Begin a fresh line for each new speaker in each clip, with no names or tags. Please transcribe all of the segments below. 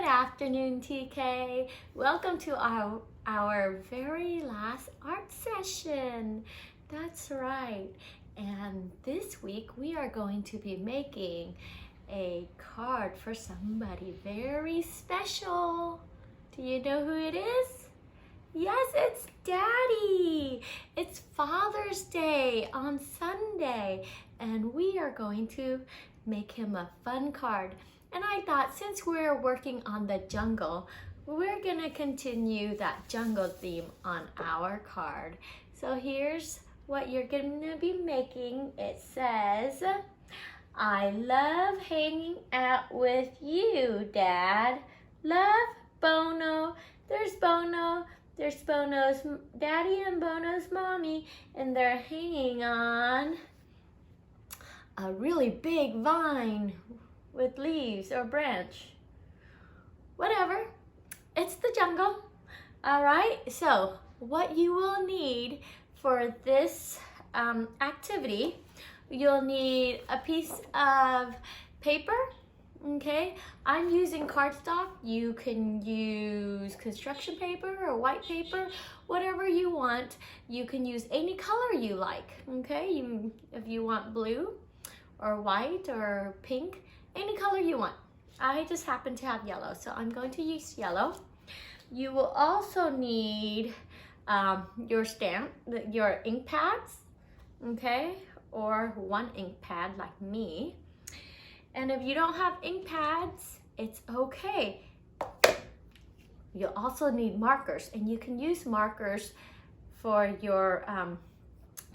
afternoon, TK. Welcome to our very last art session. That's right. And this week we are going to be making a card for somebody very special. Do you know who it is? Yes, it's Daddy. It's Father's Day on Sunday, and we are going to make him a fun card. And I thought, since we're working on the jungle, we're gonna continue that jungle theme on our card. So here's what you're gonna be making. It says, I love hanging out with you, Dad. Love, Bono. There's Bono. There's Bono's daddy and Bono's mommy, and they're hanging on a really big vine with leaves or branch. Whatever, it's the jungle. All right, so what you will need for this activity, you'll need a piece of paper. Okay, I'm using cardstock. You can use construction paper or white paper, whatever you want. You can use any color you like. Okay, if you want blue or white or pink, any color you want. I just happen to have yellow, so I'm going to use yellow. You will also need your stamp, your ink pads, okay, or one ink pad like me. And if you don't have ink pads, it's okay. You'll also need markers, and you can use markers for your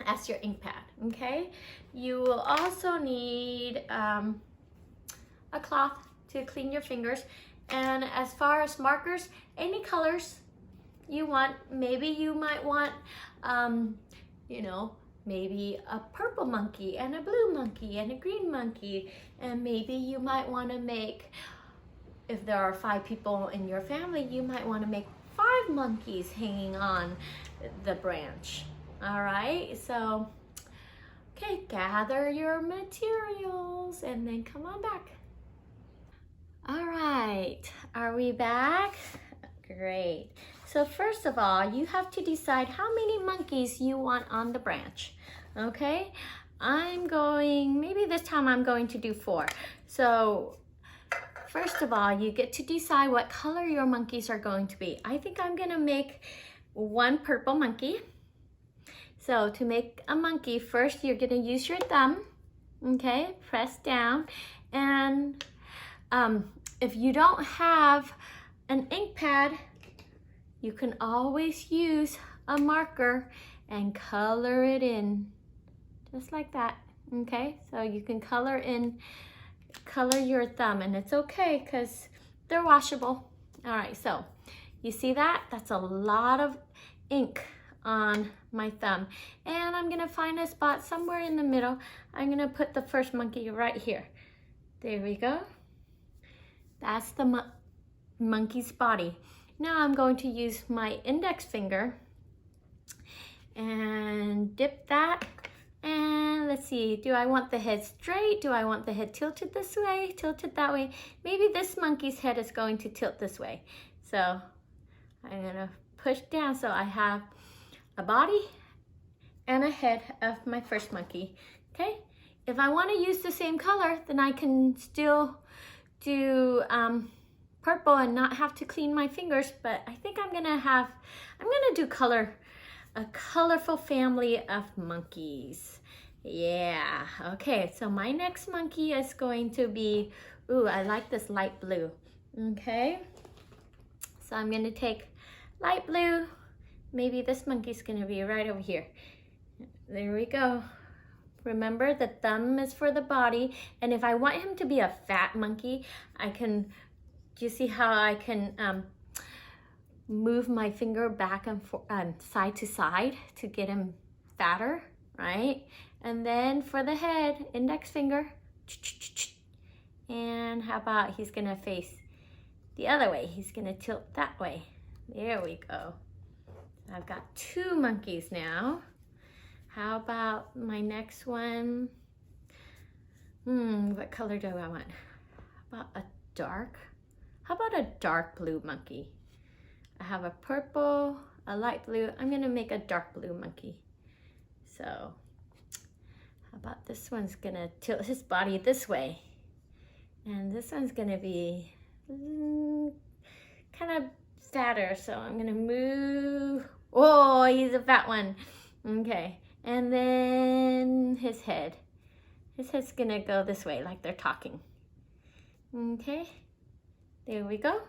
as your ink pad, okay? You will also need a cloth to clean your fingers. And as far as markers, any colors you want. Maybe you might want, maybe a purple monkey and a blue monkey and a green monkey. And maybe you might want to make, if there are 5 people in your family, you might want to make 5 monkeys hanging on the branch. All right, so, okay, gather your materials and then come on back. All right, are we back? Great. So first of all, you have to decide how many monkeys you want on the branch, okay? Maybe this time I'm going to do 4. So first of all, you get to decide what color your monkeys are going to be. I think I'm gonna make 1 purple monkey. So to make a monkey, first you're gonna use your thumb, okay? Press down, and if you don't have an ink pad, you can always use a marker and color it in, just like that, okay? So you can color your thumb, and it's okay because they're washable. All right, so you see that? That's a lot of ink on my thumb. And I'm gonna find a spot somewhere in the middle. I'm gonna put the first monkey right here. There we go. That's the monkey's body. Now I'm going to use my index finger and dip that. And let's see, do I want the head straight? Do I want the head tilted this way, tilted that way? Maybe this monkey's head is going to tilt this way. So I'm gonna push down so I have a body and a head of my first monkey, okay? If I wanna use the same color, then I can still do purple and not have to clean my fingers, but I think I'm gonna do a colorful family of monkeys. Yeah, okay, so my next monkey is going to be, ooh, I like this light blue, okay? So I'm gonna take light blue. Maybe this monkey's gonna be right over here. There we go. Remember, the thumb is for the body, and if I want him to be a fat monkey, do you see how I can move my finger back and side to side to get him fatter, right? And then for the head, index finger, and how about he's gonna face the other way? He's gonna tilt that way. There we go. I've got 2 monkeys now. How about my next one? What color do I want? How about a dark How about a dark blue monkey? I have a purple, a light blue. I'm gonna make a dark blue monkey. So how about this one's gonna tilt his body this way. And this one's gonna be kind of fatter, so I'm gonna move. Oh, he's a fat one. Okay, and then his head. His head's gonna go this way like they're talking. Okay, there we go.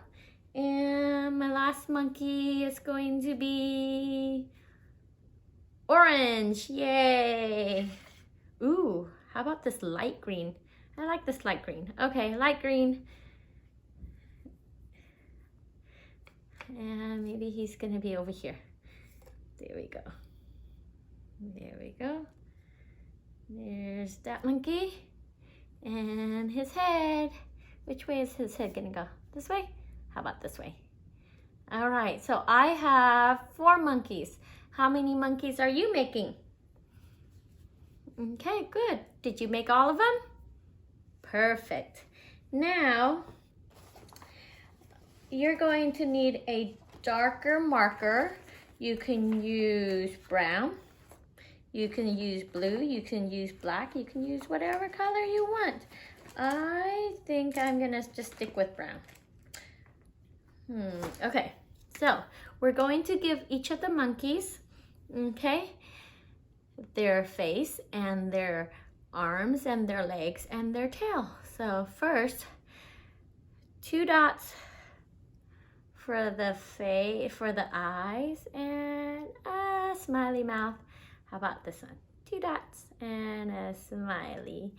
And my last monkey is going to be orange, yay. Ooh, how about this light green? I like this light green. Okay, light green. And maybe he's gonna be over here. There we go. There we go. There's that monkey. And his head. Which way is his head gonna go? This way? How about this way? All right, so I have 4 monkeys. How many monkeys are you making? Okay, good. Did you make all of them? Perfect. Now, you're going to need a darker marker. You can use brown, you can use blue, you can use black, you can use whatever color you want. I think I'm gonna just stick with brown. Okay, so we're going to give each of the monkeys, okay, their face and their arms and their legs and their tail. So first, 2 dots for the face, for the eyes, and a smiley mouth. How about this one? 2 dots and a smiley.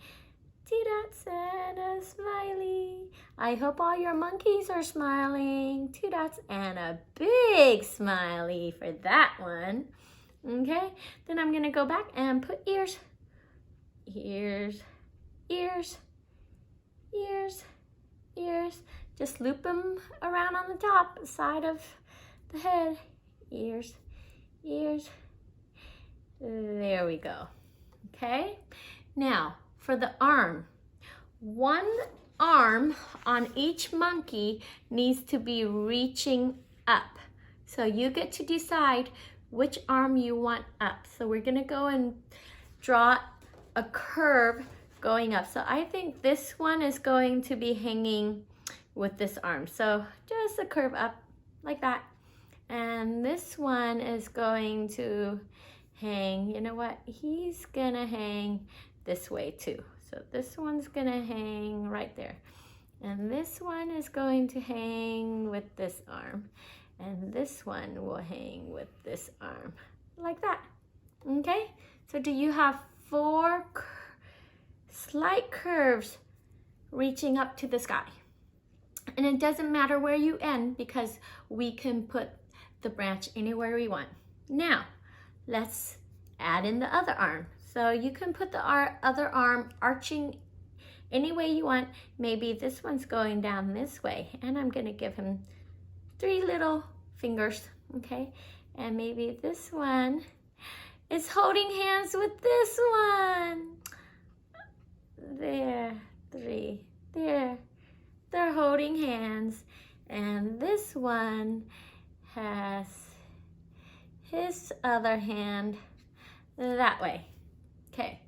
2 dots and a smiley. I hope all your monkeys are smiling. 2 dots and a big smiley for that one. Okay, then I'm gonna go back and put ears. Ears, ears, ears, ears. Just loop them around on the top side of the head. Ears, ears. There we go. Okay, now for the arm. 1 arm on each monkey needs to be reaching up. So you get to decide which arm you want up. So we're gonna go and draw a curve going up. So I think this one is going to be hanging with this arm. So just a curve up like that. And this one is going to hang, you know what? He's gonna hang this way too. So this one's gonna hang right there. And this one is going to hang with this arm. And this one will hang with this arm, like that. Okay, so do you have 4 slight curves reaching up to the sky? And it doesn't matter where you end because we can put the branch anywhere we want. Now, let's add in the other arm. So you can put the other arm arching any way you want. Maybe this one's going down this way, and I'm gonna give him 3 little fingers, okay? And maybe this one is holding hands with this one. There, 3, there. They're holding hands. And this one has his other hand that way. Okay,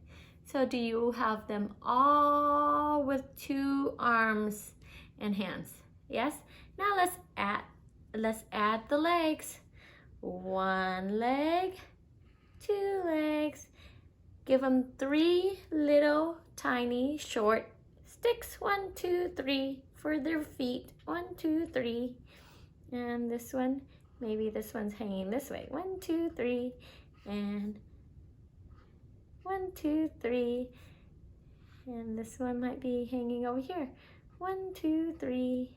so do you have them all with 2 arms and hands? Yes? Now let's add the legs. 1 leg, 2 legs. Give them 3 little tiny short sticks. 1, 2, 3 for their feet. 1, 2, 3. And this one, maybe this one's hanging this way. 1, 2, 3, and 1, 2, 3. And this one might be hanging over here. 1, 2, 3.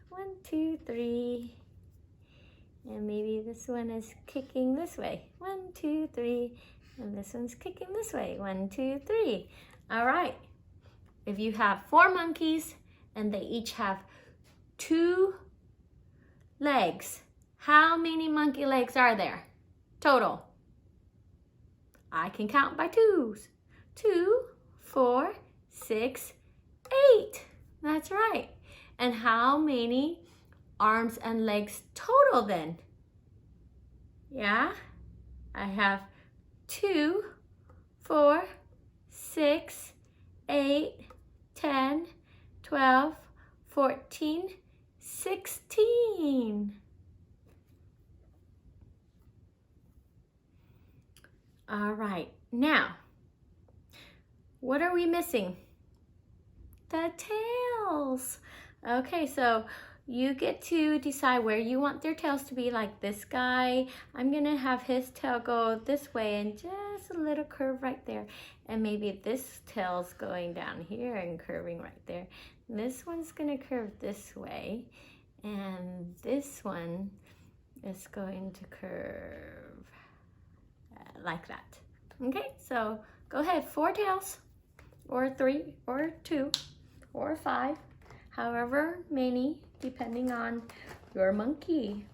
1, 2, 3. And maybe this one is kicking this way. 1, 2, 3. And this one's kicking this way. 1, 2, 3. All right. If you have 4 monkeys and they each have 2 legs, how many monkey legs are there total? I can count by 2s. 2, 4, 6, 8. That's right. And how many arms and legs total then? Yeah, I have 2, 4, 6, 8, 10, 12, 14, 16. All right, now, what are we missing? The tails. Okay, so you get to decide where you want their tails to be. Like this guy, I'm gonna have his tail go this way and just a little curve right there. And maybe this tail's going down here and curving right there. This one's gonna curve this way. And this one is going to curve like that. Okay, so go ahead, 4 tails, or 3, or 2, or 5, however many, depending on your monkey,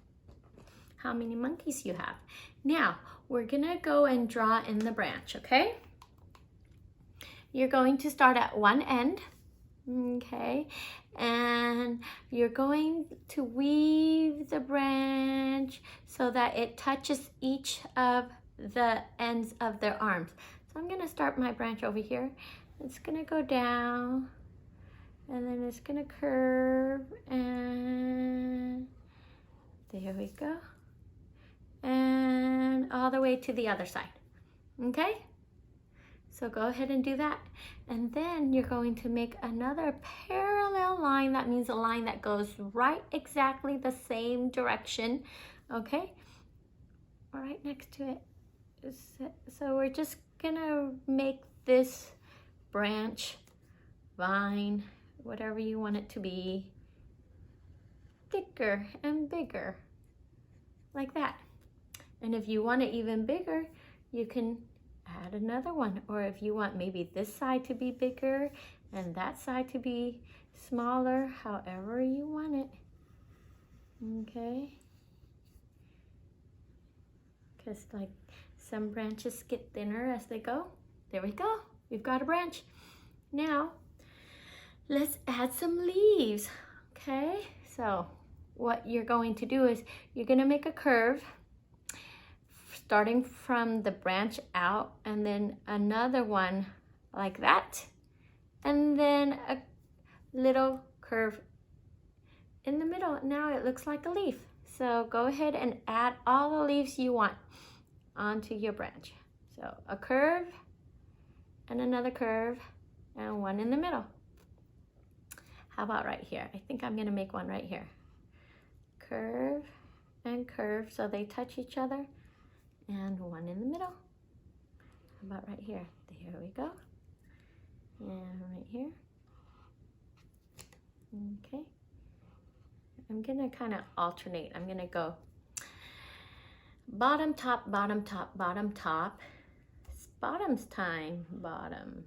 how many monkeys you have. Now, we're gonna go and draw in the branch, okay? You're going to start at one end, okay? And you're going to weave the branch so that it touches each of the ends of their arms. So I'm gonna start my branch over here. It's gonna go down, and then it's gonna curve, and there we go. And all the way to the other side, okay? So go ahead and do that. And then you're going to make another parallel line. That means a line that goes right exactly the same direction, okay? Right next to it. So we're just gonna make this branch, vine, whatever you want it to be, thicker and bigger, like that. And if you want it even bigger, you can add another one. Or if you want maybe this side to be bigger and that side to be smaller, however you want it, okay? Because like some branches get thinner as they go. There we go, we've got a branch. Now, let's add some leaves, okay? So what you're going to do is you're gonna make a curve starting from the branch out, and then another one like that, and then a little curve in the middle. Now it looks like a leaf. So go ahead and add all the leaves you want onto your branch. So a curve and another curve and one in the middle. How about right here? I think I'm gonna make one right here. Curve and curve so they touch each other, and one in the middle. How about right here? There we go. And right here. Okay. I'm gonna kind of alternate. I'm gonna go bottom, top, bottom, top, bottom, top. It's bottom's time, bottom.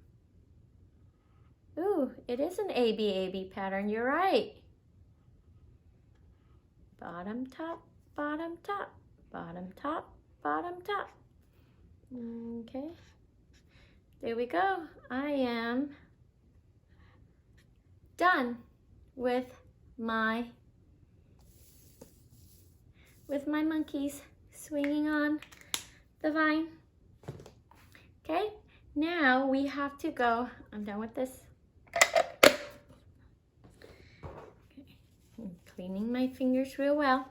Ooh, it is an A-B pattern, you're right. Bottom, top, bottom, top, bottom, top, bottom, top. Okay, there we go. I am done with my monkeys swinging on the vine. Okay, now we have to go, I'm done with this. Okay. I'm cleaning my fingers real well.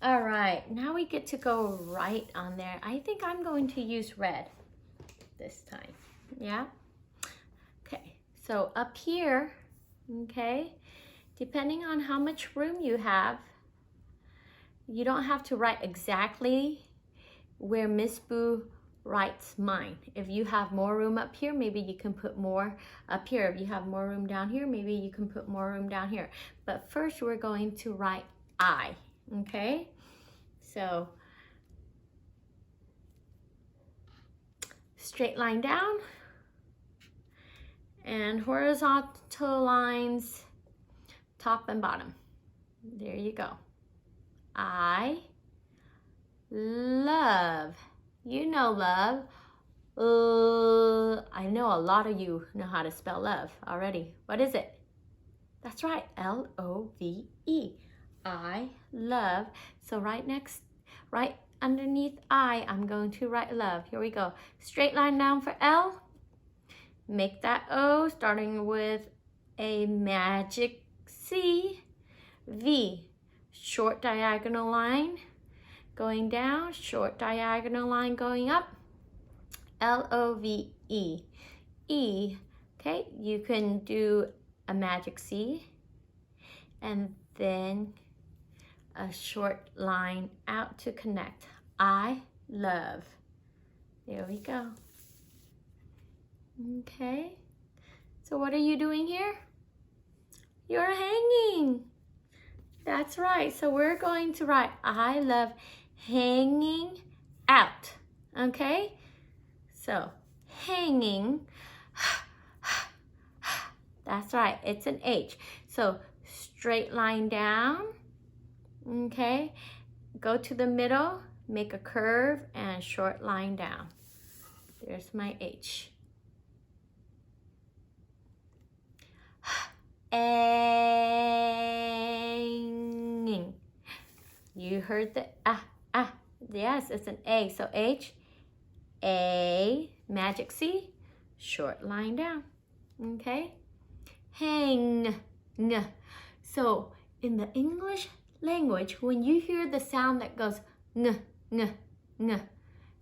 All right, now we get to go right on there. I think I'm going to use red this time, yeah? Okay, so up here, okay, depending on how much room you have, you don't have to write exactly where Miss Boo writes mine. If you have more room up here, maybe you can put more up here. If you have more room down here, maybe you can put more room down here. But first we're going to write I, okay? So, straight line down and horizontal lines top and bottom. There you go. I love. You know love. I know a lot of you know how to spell love already. What is it? That's right, L-O-V-E. I love. So right underneath I, I'm going to write love. Here we go. Straight line down for L. Make that O, starting with a magic C. V, short diagonal line going down, short diagonal line going up. L-O-V-E. E, okay, you can do a magic C and then a short line out to connect. I love. There we go. Okay, so what are you doing here? You're hanging. That's right. So we're going to write I love hanging out. Okay, so hanging. That's right, it's an H. So straight line down. Okay, go to the middle, make a curve and short line down. There's my H. Hanging. You heard the yes, it's an A. So H, A, magic C, short line down. Okay, hang. So in the English language, when you hear the sound that goes ng,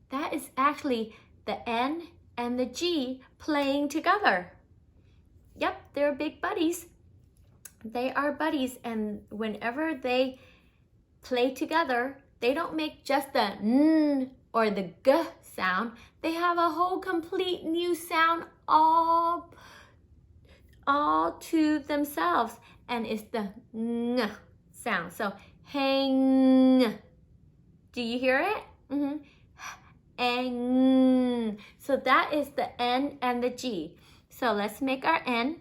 that is actually the N and the G playing together. Yep, they're big buddies. They are buddies, and whenever they play together, they don't make just the N or the G sound. They have a whole complete new sound all to themselves, and it's the ng sound. So hang. Do you hear it? Hang. So that is the N and the G. So let's make our N.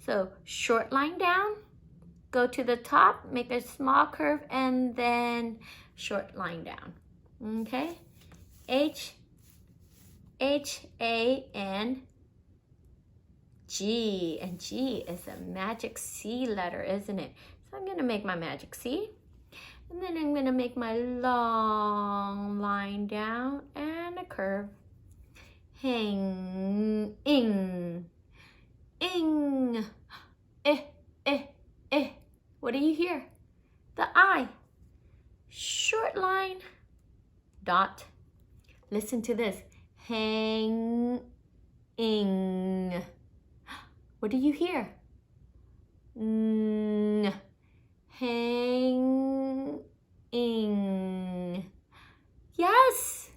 So short line down, go to the top, make a small curve, and then short line down. Okay? H, A-N, G. And G is a magic C letter, isn't it? So I'm gonna make my magic C. And then I'm gonna make my long line down and a curve. Hang, ing. Ing. What do you hear? The I. Short line. Dot. Listen to this. Hang. Ing. What do you hear? Ng. Hang. Ing. Yes.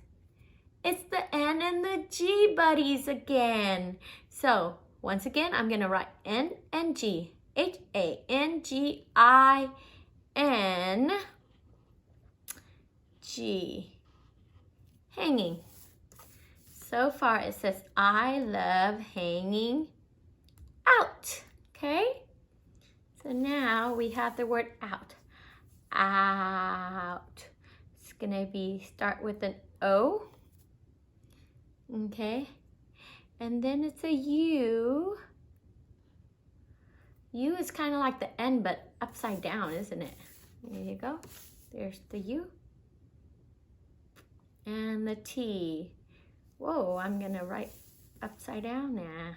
It's the N and the G buddies again. So once again, I'm gonna write N and G. H-A-N-G-I-N. G. Hanging. So far it says, I love hanging out. Okay? So now we have the word out. Out. It's gonna start with an O. Okay? And then it's a U. U is kind of like the N, but upside down, isn't it? There you go. There's the U. And the T. Whoa, I'm gonna write upside down now.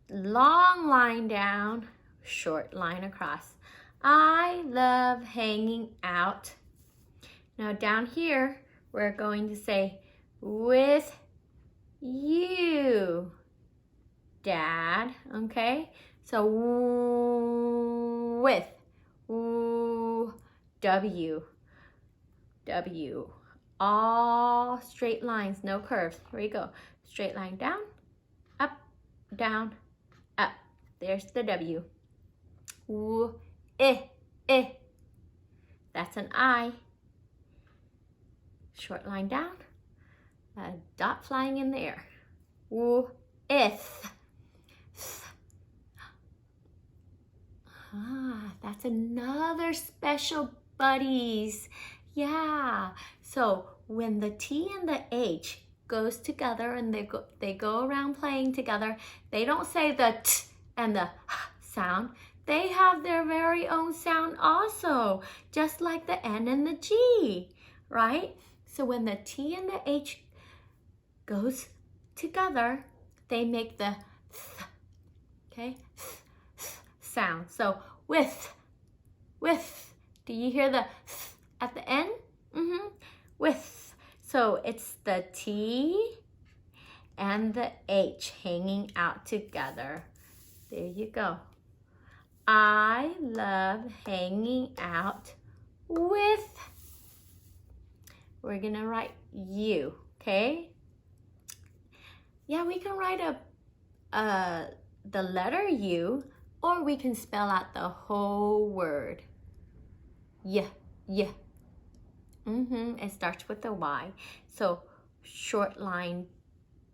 Long line down, short line across. I love hanging out. Now down here, we're going to say, with you, Dad, okay? So with, W, all straight lines, no curves. Here we go. Straight line down, up, down, up. There's the W. That's an I. Short line down, a dot flying in the air. That's another special buddies. Yeah. So when the T and the H goes together and they go around playing together, they don't say the T and the sound. they have their very own sound also, just like the N and the G, right? So when the T and the H goes together, they make the th, okay, sound. So with. Do you hear the th at the end? With. So it's the T and the H hanging out together. There you go. I love hanging out with. We're gonna write you, okay? Yeah, we can write the letter U, or we can spell out the whole word. Yeah. It starts with a Y. So short line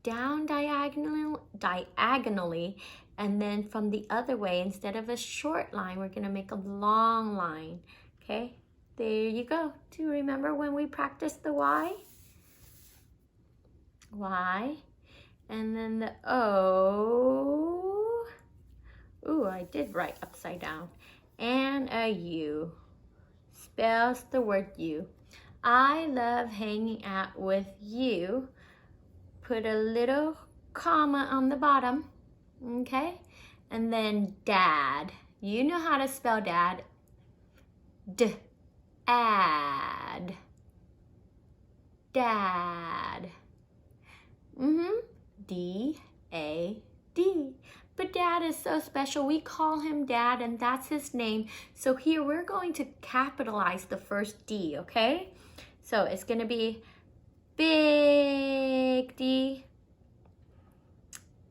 down diagonally, and then from the other way, instead of a short line, we're gonna make a long line, okay? There you go. Do you remember when we practiced the Y? Y, and then the O. Ooh, I did write upside down. And a U. Spells the word you. I love hanging out with you. Put a little comma on the bottom, okay? And then dad. You know how to spell dad. Add. Dad. D-A-D. But Dad is so special. We call him Dad, and that's his name. So here we're going to capitalize the first D, okay? So it's going to be big D,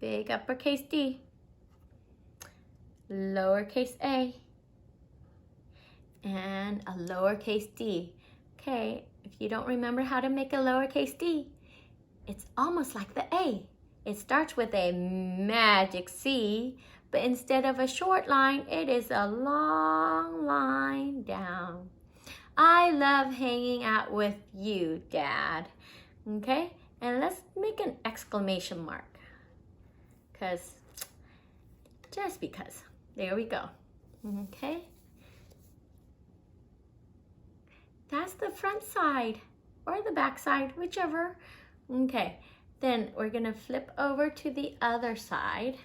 big uppercase D, lowercase a, and a lowercase d. Okay, if you don't remember how to make a lowercase d, it's almost like the A. It starts with a magic C, but instead of a short line, it is a long line down. I love hanging out with you, Dad. Okay, and let's make an exclamation mark. Just because. There we go. Okay. That's the front side or the back side, whichever. Okay. Then we're gonna flip over to the other side,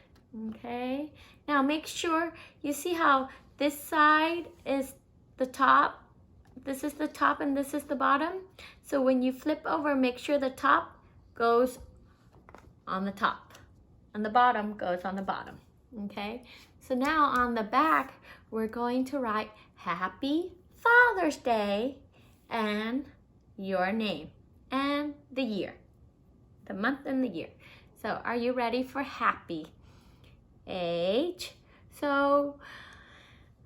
okay? Now make sure you see how this side is the top, this is the top and this is the bottom. So when you flip over, make sure the top goes on the top and the bottom goes on the bottom, okay? So now on the back, we're going to write Happy Father's Day and your name and the year. The month and the year. So are you ready for happy? H. So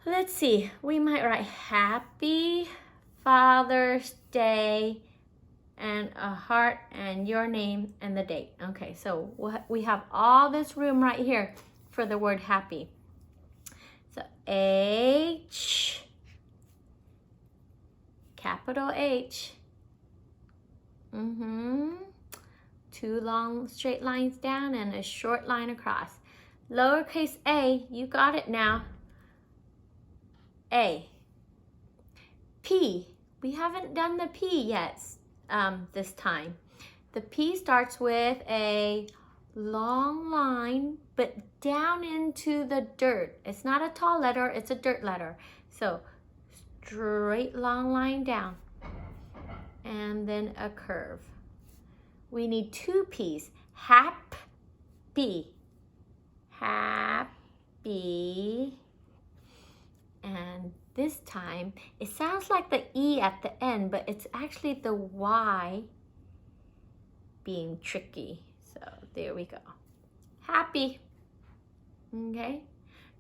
let's see. We might write Happy Father's Day and a heart and your name and the date. Okay, so we have all this room right here for the word happy. So H, capital H. Two long straight lines down and a short line across. Lowercase a, you got it now. A. P, we haven't done the P yet this time. The P starts with a long line, but down into the dirt. It's not a tall letter, it's a dirt letter. So straight long line down and then a curve. We need two P's. Happy. Happy. And this time, it sounds like the E at the end, but it's actually the Y being tricky. So there we go. Happy. Okay.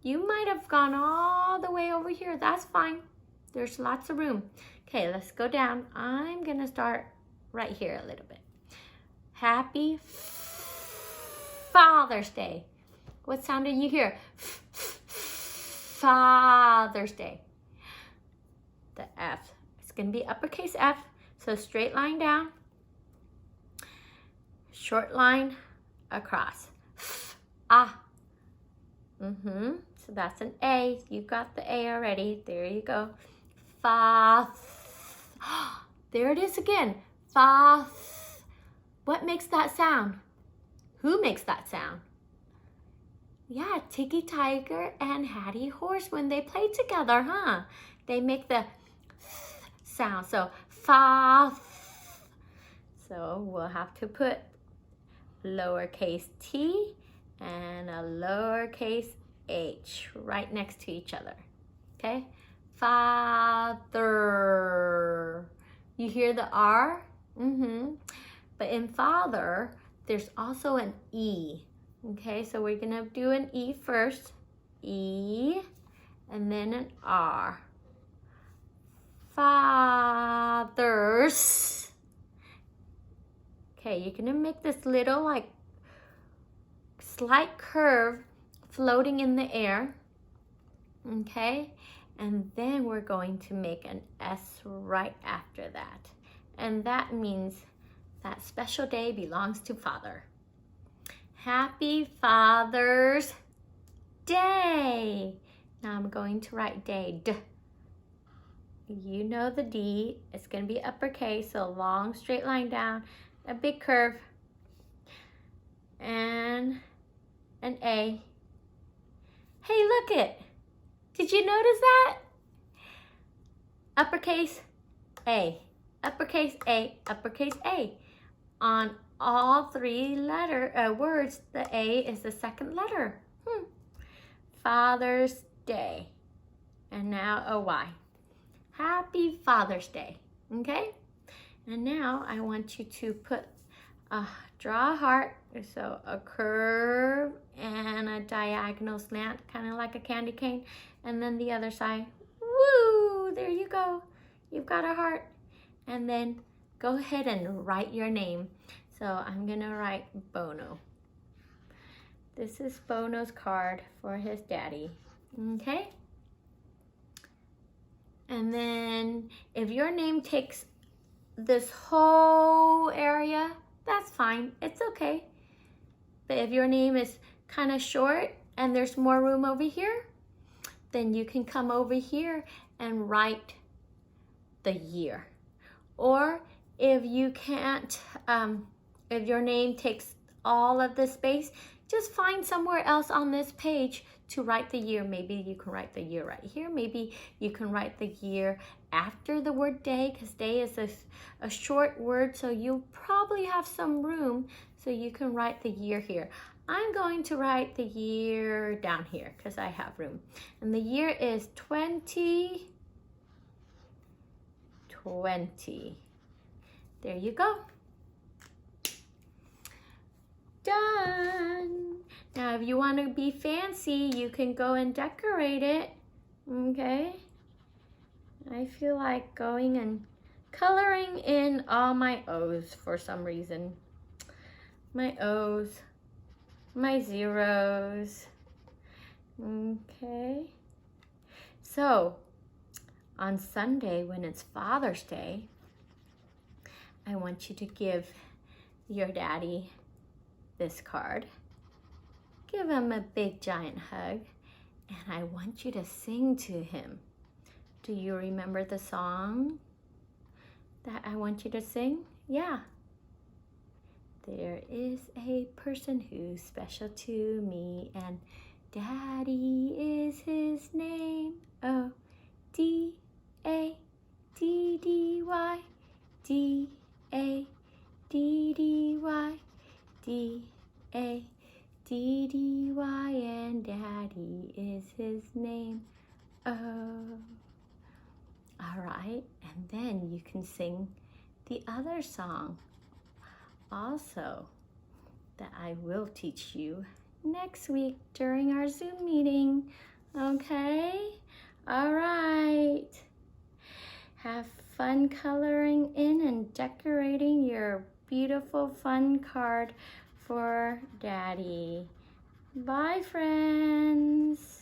You might have gone all the way over here. That's fine. There's lots of room. Okay, let's go down. I'm gonna start right here a little bit. Happy Father's Day. What sound did you hear? Father's Day. The F. It's going to be uppercase F. So straight line down. Short line across. Ah. So So that's an A. You got the A already. There you go. Fa. There it is again. Fa. What makes that sound? Who makes that sound? Yeah, Tiggy Tiger and Hattie Horse when they play together, huh? They make the sound. So fa. So we'll have to put lowercase t and a lowercase h right next to each other. Okay? Father. You hear the R? But in father, there's also an E. Okay, so we're gonna do an E first. E, and then an R. Fathers. Okay, you're gonna make this little like slight curve floating in the air. Okay, and then we're going to make an S right after that. And that means that special day belongs to Father. Happy Father's Day. Now I'm going to write day. D. You know the D. It's going to be uppercase, so a long straight line down, a big curve, and an A. Hey, look it. Did you notice that? Uppercase A, uppercase A, uppercase A. On all three words, the A is the second letter. Father's Day. And now a Y. Happy Father's Day. Okay? And now I want you to draw a heart. So a curve and a diagonal slant, kind of like a candy cane. And then the other side. Woo! There you go. You've got a heart. And then go ahead and write your name. So I'm gonna write Bono. This is Bono's card for his daddy. Okay? And then if your name takes this whole area, that's fine. It's okay. But if your name is kind of short and there's more room over here, then you can come over here and write the year. Or if you can't, if your name takes all of the space, just find somewhere else on this page to write the year. Maybe you can write the year right here. Maybe you can write the year after the word day, because day is a short word, so you'll probably have some room, so you can write the year here. I'm going to write the year down here because I have room. And the year is 2020. There you go. Done. Now, if you want to be fancy, you can go and decorate it. Okay? I feel like going and coloring in all my O's for some reason. My O's, my zeros. Okay? So, on Sunday, when it's Father's Day, I want you to give your daddy this card. Give him a big giant hug, and I want you to sing to him. Do you remember the song that I want you to sing? Yeah. There is a person who's special to me, and Daddy is his name. Oh, D-A-D-D-Y, D-A-D-D-Y, D-A-D-D-Y, and Daddy is his name. Oh. All right, and then you can sing the other song also that I will teach you next week during our Zoom meeting. Okay? All right. Have fun coloring in and decorating your beautiful fun card for Daddy. Bye, friends.